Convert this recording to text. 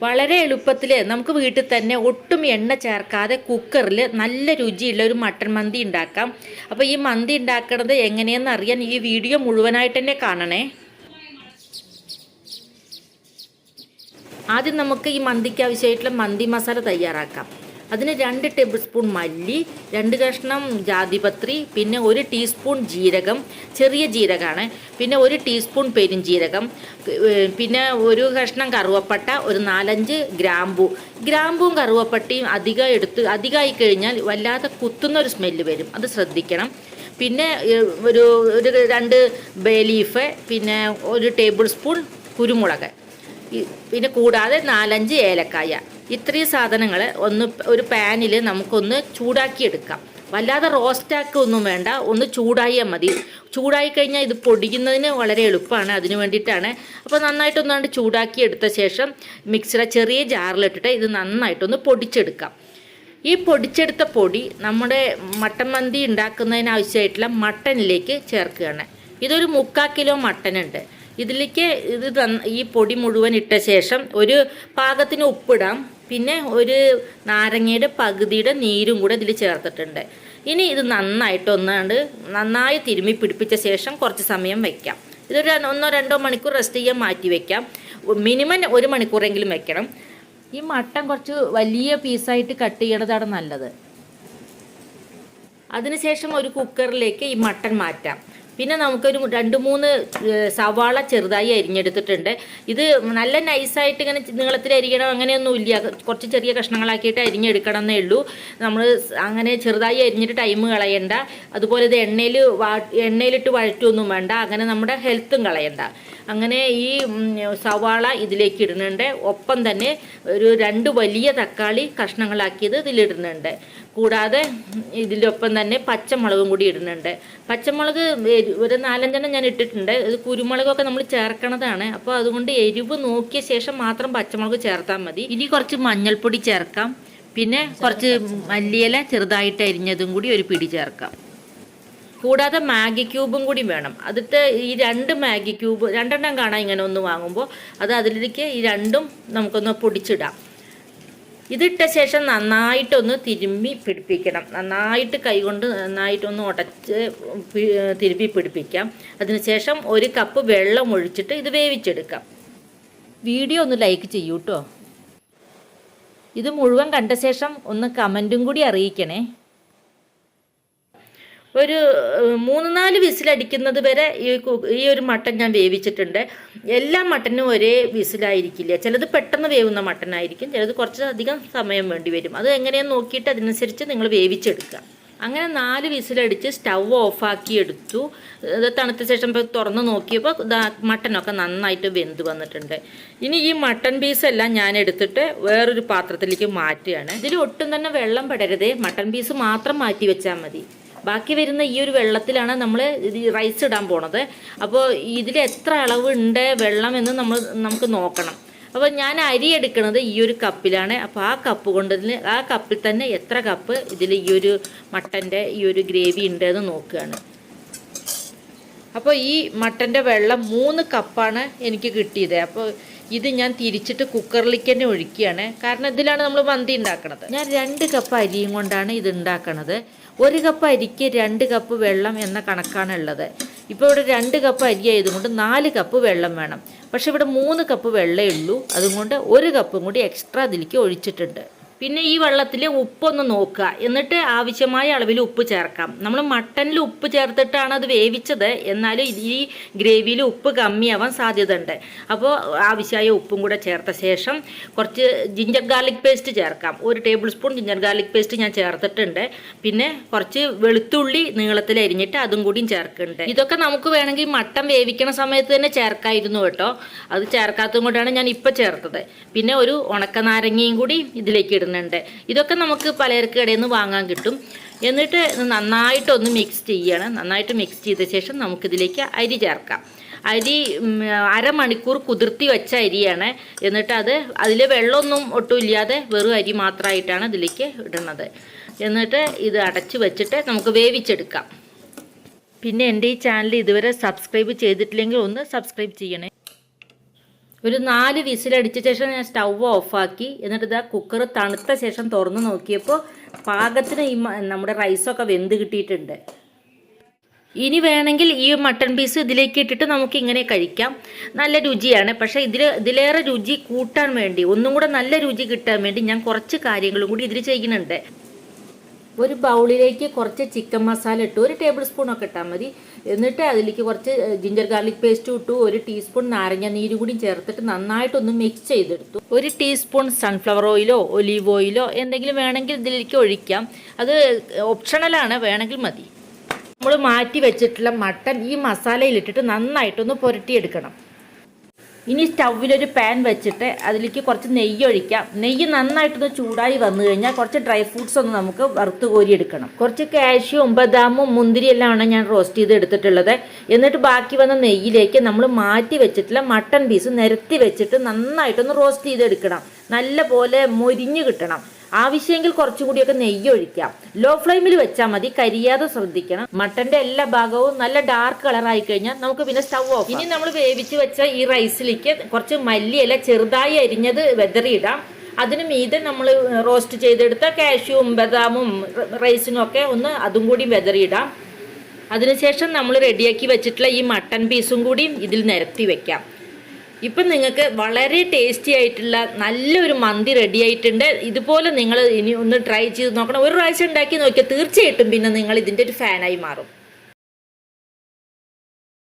വളരെ എളുപ്പത്തിൽ നമുക്ക് വീട്ടിൽ തന്നെ ഒട്ടും എണ്ണ ചേർക്കാതെ കുക്കറിൽ നല്ല രുചിയുള്ള ഒരു മട്ടൻ മന്തി ഉണ്ടാക്കാം. അപ്പോൾ ഈ മന്തി ഉണ്ടാക്കുന്നത് എങ്ങനെയെന്ന് അറിയാൻ ഈ വീഡിയോ മുഴുവനായിട്ട് തന്നെ കാണണേ. ആദ്യം നമുക്ക് ഈ മന്തിക്ക് ആവശ്യമായിട്ടുള്ള മന്തി മസാല തയ്യാറാക്കാം. അതിന് 2 ടേബിൾ സ്പൂൺ മല്ലി, 2 കഷ്ണം ജാതിപത്രി, പിന്നെ 1 ടീസ്പൂൺ ജീരകം, ചെറിയ ജീരകമാണ്, പിന്നെ 1 ടീസ്പൂൺ പെരുംജീരകം, പിന്നെ 1 കഷ്ണം കറുവപ്പട്ട, ഒരു 4-5 ഗ്രാമ്പും കറുവപ്പട്ടയും അധികമായി കഴിഞ്ഞാൽ വല്ലാതെ കുത്തുന്ന ഒരു സ്മെല്ല് വരും, അത് ശ്രദ്ധിക്കണം. പിന്നെ ഒരു 2 ബേ ലീഫ്, പിന്നെ 1 ടേബിൾ സ്പൂൺ കുരുമുളക്, പിന്നെ കൂടാതെ 4-5 ഏലക്കായ. ഇത്രയും സാധനങ്ങൾ ഒരു പാനിൽ നമുക്കൊന്ന് ചൂടാക്കിയെടുക്കാം. വല്ലാതെ റോസ്റ്റാക്കൊന്നും വേണ്ട, ഒന്ന് ചൂടായാൽ മതി. ചൂടായി കഴിഞ്ഞാൽ ഇത് പൊടിക്കുന്നതിന് വളരെ എളുപ്പമാണ്, അതിന് വേണ്ടിയിട്ടാണ്. അപ്പോൾ നന്നായിട്ടൊന്നാണ്ട് ചൂടാക്കി എടുത്ത ശേഷം മിക്സിയുടെ ചെറിയ ജാറിലിട്ടിട്ട് ഇത് നന്നായിട്ടൊന്ന് പൊടിച്ചെടുക്കാം. ഈ പൊടിച്ചെടുത്ത പൊടി നമ്മുടെ മട്ടൻ മന്തി ഉണ്ടാക്കുന്നതിനാവശ്യമായിട്ടുള്ള മട്ടനിലേക്ക് ചേർക്കുകയാണ്. ഇതൊരു 3/4 കിലോ മട്ടനുണ്ട്. ഇതിലേക്ക് ഈ പൊടി മുഴുവൻ ഇട്ട ശേഷം ഒരു പാകത്തിന് ഉപ്പിടാം. പിന്നെ ഒരു നാരങ്ങയുടെ പകുതിയുടെ നീരും കൂടെ ഇതിൽ ചേർത്തിട്ടുണ്ട്. ഇനി ഇത് നന്നായി തിരുമ്മി പിടിപ്പിച്ച ശേഷം കുറച്ച് സമയം വയ്ക്കാം. ഇതൊരു 1-2 മണിക്കൂർ റെസ്റ്റ് ചെയ്യാൻ മാറ്റി വയ്ക്കാം. മിനിമം 1 മണിക്കൂറെങ്കിലും വെക്കണം. ഈ മട്ടൻ കുറച്ച് വലിയ പീസായിട്ട് കട്ട് ചെയ്യണതാണ് നല്ലത്. അതിനുശേഷം ഒരു കുക്കറിലേക്ക് ഈ മട്ടൻ മാറ്റാം. പിന്നെ നമുക്കൊരു 2-3 സവാള ചെറുതായി അരിഞ്ഞെടുത്തിട്ടുണ്ട്. ഇത് നല്ല നൈസായിട്ട് ഇങ്ങനെ നീളത്തിൽ അരിയണം അങ്ങനെയൊന്നും ഇല്ല, കുറച്ച് ചെറിയ കഷ്ണങ്ങളാക്കിയിട്ട് അരിഞ്ഞെടുക്കണം എന്നേ ഉള്ളൂ. നമ്മൾ അങ്ങനെ ചെറുതായി അരിഞ്ഞിട്ട് ടൈം കളയണ്ട. അതുപോലെ ഇത് എണ്ണയിലിട്ട് വഴറ്റൊന്നും വേണ്ട, അങ്ങനെ നമ്മുടെ ഹെൽത്തും കളയണ്ട. അങ്ങനെ ഈ സവാള ഇതിലേക്ക് ഇടുന്നുണ്ട്. ഒപ്പം തന്നെ ഒരു 2 വലിയ തക്കാളി കഷ്ണങ്ങളാക്കിയത് ഇതിലിടുന്നുണ്ട്. കൂടാതെ ഇതിലൊപ്പം തന്നെ പച്ചമുളകും കൂടി ഇടുന്നുണ്ട്. പച്ചമുളക് ഒരു 4-5 ഞാൻ ഇട്ടിട്ടുണ്ട്. ഇത് കുരുമുളകൊക്കെ നമ്മൾ ചേർക്കണതാണ്, അപ്പോൾ അതുകൊണ്ട് എരിവ് നോക്കിയ ശേഷം മാത്രം പച്ചമുളക് ചേർത്താൽ മതി. ഇനി കുറച്ച് മഞ്ഞൾപ്പൊടി ചേർക്കാം. പിന്നെ കുറച്ച് മല്ലിയില ചെറുതായിട്ട് അരിഞ്ഞതും കൂടി ഒരു പിടി ചേർക്കാം. കൂടാതെ മാഗി ക്യൂബും കൂടി വേണം. അതിട്ട് ഈ 2 മാഗി ക്യൂബ് 2 കാണാം ഇങ്ങനെ ഒന്ന് വാങ്ങുമ്പോൾ, അത് അതിലേക്ക് ഈ 2 നമുക്കൊന്ന് പൊടിച്ചിടാം. ഇതിട്ട ശേഷം നന്നായിട്ടൊന്ന് തിരുമ്മി പിടിപ്പിക്കണം. നന്നായിട്ട് കൈകൊണ്ട് നന്നായിട്ടൊന്ന് ഉടച്ച് തിരുമ്മി പിടിപ്പിക്കാം. അതിനുശേഷം 1 കപ്പ് വെള്ളം ഒഴിച്ചിട്ട് ഇത് വേവിച്ചെടുക്കാം. വീഡിയോ ഒന്ന് ലൈക്ക് ചെയ്യൂ കേട്ടോ. ഇത് മുഴുവൻ കണ്ട ശേഷം ഒന്ന് കമൻറ്റും കൂടി അറിയിക്കണേ. ഒരു 3-4 വിസിലടിക്കുന്നത് വരെ ഈ ഒരു മട്ടൻ ഞാൻ വേവിച്ചിട്ടുണ്ട്. എല്ലാ മട്ടനും ഒരേ വിസിലായിരിക്കില്ല. ചിലത് പെട്ടെന്ന് വേവുന്ന മട്ടനായിരിക്കും, ചിലത് കുറച്ച് അധികം സമയം വേണ്ടി വരും. അത് എങ്ങനെയാണെന്ന് നോക്കിയിട്ട് അതിനനുസരിച്ച് നിങ്ങൾ വേവിച്ചെടുക്കുക. അങ്ങനെ 4 വിസിലടിച്ച് സ്റ്റൗ ഓഫാക്കി എടുത്തു. ഇത് തണുത്ത ശേഷം ഇപ്പോൾ തുറന്ന് നോക്കിയപ്പോൾ മട്ടനൊക്കെ നന്നായിട്ട് വെന്ത് വന്നിട്ടുണ്ട്. ഇനി ഈ മട്ടൻ പീസെല്ലാം ഞാൻ എടുത്തിട്ട് വേറൊരു പാത്രത്തിലേക്ക് മാറ്റുകയാണ്. ഇതിൽ ഒട്ടും തന്നെ വെള്ളം പെടരുതേ, മട്ടൻ പീസ് മാത്രം മാറ്റി വെച്ചാൽ മതി. ബാക്കി വരുന്ന ഈ ഒരു വെള്ളത്തിലാണ് നമ്മൾ റൈസ് ഇടാൻ പോണത്. അപ്പോൾ ഇതിൽ എത്ര അളവുണ്ട് വെള്ളം എന്ന് നമുക്ക് നോക്കണം. അപ്പോൾ ഞാൻ അരി എടുക്കുന്നത് ഈ ഒരു കപ്പിലാണ്. അപ്പോൾ ആ കപ്പിൽ തന്നെ എത്ര കപ്പ് ഇതിൽ ഈ ഒരു മട്ടൻ്റെ ഈ ഒരു ഗ്രേവി ഉണ്ട് എന്ന് നോക്കുകയാണ്. അപ്പോൾ ഈ മട്ടൻ്റെ വെള്ളം 3 കപ്പാണ് എനിക്ക് കിട്ടിയത്. അപ്പോൾ ഇത് ഞാൻ തിരിച്ചിട്ട് കുക്കറിലേക്ക് തന്നെ ഒഴിക്കുകയാണ്. കാരണം ഇതിലാണ് നമ്മൾ മന്തി ഉണ്ടാക്കുന്നത്. ഞാൻ 2 കപ്പ് അരിയും കൊണ്ടാണ് ഇത് ഉണ്ടാക്കുന്നത്. 1 കപ്പ് അരിക്ക് 2 കപ്പ് വെള്ളം എന്ന കണക്കാണ് ഉള്ളത്. ഇപ്പോൾ ഇവിടെ 2 കപ്പ് അരി ആയതുകൊണ്ട് 4 കപ്പ് വെള്ളം വേണം. പക്ഷെ ഇവിടെ 3 കപ്പ് വെള്ളമേ ഉള്ളൂ. അതുകൊണ്ട് 1 കപ്പും കൂടി എക്സ്ട്രാ അതിലേക്ക് ഒഴിച്ചിട്ടുണ്ട്. പിന്നെ ഈ വെള്ളത്തിൽ ഉപ്പൊന്ന് നോക്കുക, എന്നിട്ട് ആവശ്യമായ അളവിൽ ഉപ്പ് ചേർക്കാം. നമ്മൾ മട്ടനിൽ ഉപ്പ് ചേർത്തിട്ടാണ് അത് വേവിച്ചത്, എന്നാലും ഈ ഗ്രേവിയിൽ ഉപ്പ് കമ്മിയാവാൻ സാധ്യത ഉണ്ട്. അപ്പോൾ ആവശ്യമായ ഉപ്പും കൂടെ ചേർത്ത ശേഷം കുറച്ച് ജിഞ്ചർ ഗാർലിക് പേസ്റ്റ് ചേർക്കാം. 1 table spoon ginger garlic paste ഞാൻ ചേർത്തിട്ടുണ്ട്. പിന്നെ കുറച്ച് വെളുത്തുള്ളി നീളത്തിൽ അരിഞ്ഞിട്ട് അതും കൂടിയും ചേർക്കുന്നുണ്ട്. ഇതൊക്കെ നമുക്ക് വേണമെങ്കിൽ മട്ടൻ വേവിക്കണ സമയത്ത് തന്നെ ചേർക്കായിരുന്നു കേട്ടോ. അത് ചേർക്കാത്തതും കൊണ്ടാണ് ഞാൻ ഇപ്പോൾ ചേർത്തത്. പിന്നെ ഒരു ഉണക്കനാരങ്ങയും കൂടി ഇതിലേക്ക് ഇടുന്നുണ്ട്. ഇതൊക്കെ നമുക്ക് പലചരക്ക് കടയിൽ നിന്ന് വാങ്ങാൻ കിട്ടും. എന്നിട്ട് നന്നായിട്ടൊന്ന് മിക്സ് ചെയ്യണം. നന്നായിട്ട് മിക്സ് ചെയ്ത ശേഷം നമുക്കിതിലേക്ക് അരി ചേർക്കാം. അരി അരമണിക്കൂർ കുതിർത്തി വെച്ച അരിയാണ്. എന്നിട്ട് അതിൽ വെള്ളമൊന്നും ഒട്ടുമില്ലാതെ വെറും അരി മാത്രമായിട്ടാണ് ഇതിലേക്ക് ഇടുന്നത്. എന്നിട്ട് ഇത് അടച്ച് വെച്ചിട്ട് നമുക്ക് വേവിച്ചെടുക്കാം. പിന്നെ എൻ്റെ ഈ ചാനൽ ഇതുവരെ സബ്സ്ക്രൈബ് ചെയ്തിട്ടില്ലെങ്കിൽ ഒന്ന് സബ്സ്ക്രൈബ് ചെയ്യണേ. ഒരു 4 വിസിലടിച്ച ശേഷം ഞാൻ സ്റ്റൗ ഓഫാക്കി. എന്നിട്ട് ഇതാ കുക്കർ തണുത്ത ശേഷം തുറന്ന് നോക്കിയപ്പോൾ പാകത്തിന് ഈ നമ്മുടെ റൈസൊക്കെ വെന്ത് കിട്ടിയിട്ടുണ്ട്. ഇനി വേണമെങ്കിൽ ഈ മട്ടൺ പീസ് ഇതിലേക്ക് ഇട്ടിട്ട് നമുക്ക് ഇങ്ങനെ കഴിക്കാം. നല്ല രുചിയാണ്. പക്ഷേ ഇതിലേറെ രുചി കൂട്ടാൻ വേണ്ടി, ഒന്നും കൂടെ നല്ല രുചി കിട്ടാൻ വേണ്ടി ഞാൻ കുറച്ച് കാര്യങ്ങളും കൂടി ഇതിൽ ചെയ്യുന്നുണ്ട്. ഒരു ബൗളിലേക്ക് കുറച്ച് ചിക്കൻ മസാല ഇട്ടു, 1 ടേബിൾ സ്പൂണൊക്കെ ഇട്ടാൽ മതി. എന്നിട്ട് അതിലേക്ക് കുറച്ച് ജിഞ്ചർ ഗാർലിക് പേസ്റ്റ് ഇട്ടു, 1 ടീസ്പൂൺ നാരങ്ങ നീര് കൂടി ചേർത്തിട്ട് നന്നായിട്ടൊന്ന് മിക്സ് ചെയ്തെടുത്തു. 1 ടീസ്പൂൺ സൺഫ്ലവർ ഓയിലോ ഒലീവ് ഓയിലോ എന്തെങ്കിലും വേണമെങ്കിൽ ഇതിലേക്ക് ഒഴിക്കാം. അത് ഓപ്ഷണലാണ്, വേണമെങ്കിൽ മതി. നമ്മൾ മാറ്റി വെച്ചിട്ടുള്ള മട്ടൺ ഈ മസാലയിലിട്ടിട്ട് നന്നായിട്ടൊന്ന് പുരട്ടിയെടുക്കണം. ഇനി സ്റ്റൗവിലൊരു പാൻ വെച്ചിട്ട് അതിലേക്ക് കുറച്ച് നെയ്യ് ഒഴിക്കാം. നെയ്യ് നന്നായിട്ടൊന്ന് ചൂടായി വന്നു കഴിഞ്ഞാൽ കുറച്ച് ഡ്രൈ ഫ്രൂട്ട്സ് ഒന്ന് നമുക്ക് വറുത്ത് കോരിയെടുക്കണം. കുറച്ച് കാഷ്യൂവും ബദാമും മുന്തിരിയെല്ലാമാണ് ഞാൻ റോസ്റ്റ് ചെയ്ത് എടുത്തിട്ടുള്ളത്. എന്നിട്ട് ബാക്കി വന്ന നെയ്യിലേക്ക് നമ്മൾ മാറ്റി വെച്ചിട്ടുള്ള മട്ടൺ പീസ് നിരത്തി വെച്ചിട്ട് നന്നായിട്ടൊന്ന് റോസ്റ്റ് ചെയ്തെടുക്കണം. നല്ല പോലെ മൊരിഞ്ഞ് കിട്ടണം. ആവശ്യമെങ്കിൽ കുറച്ചും കൂടിയൊക്കെ നെയ്യ് ഒഴിക്കാം. ലോ ഫ്ലെയിമിൽ വെച്ചാൽ മതി, കരിയാതെ ശ്രദ്ധിക്കണം. മട്ടന്റെ എല്ലാ ഭാഗവും നല്ല ഡാർക്ക് കളറായി കഴിഞ്ഞാൽ നമുക്ക് പിന്നെ സ്റ്റൗ ഓഫ്. ഇനി നമ്മൾ വേവിച്ച് വെച്ച ഈ റൈസിലേക്ക് കുറച്ച് മല്ലിയില ചെറുതായി അരിഞ്ഞത് വെതറിയിടാം. അതിന് മീതെ നമ്മൾ റോസ്റ്റ് ചെയ്തെടുത്ത കാഷ്യൂവും ബദാമും റൈസിനും ഒക്കെ ഒന്ന് അതും കൂടി വെതറിയിടാം. അതിനുശേഷം നമ്മൾ റെഡിയാക്കി വെച്ചിട്ടുള്ള ഈ മട്ടൺ പീസും കൂടി ഇതിൽ നിരത്തി വെക്കാം. ഇപ്പം നിങ്ങൾക്ക് വളരെ ടേസ്റ്റി ആയിട്ടുള്ള നല്ലൊരു മന്തി റെഡി ആയിട്ടുണ്ട്. ഇതുപോലെ നിങ്ങൾ ഇനി ഒന്ന് ട്രൈ ചെയ്ത് നോക്കണം. ഒരു പ്രാവശ്യം ഉണ്ടാക്കി നോക്കിയാൽ തീർച്ചയായിട്ടും പിന്നെ നിങ്ങൾ ഇതിൻ്റെ ഒരു ഫാനായി മാറും.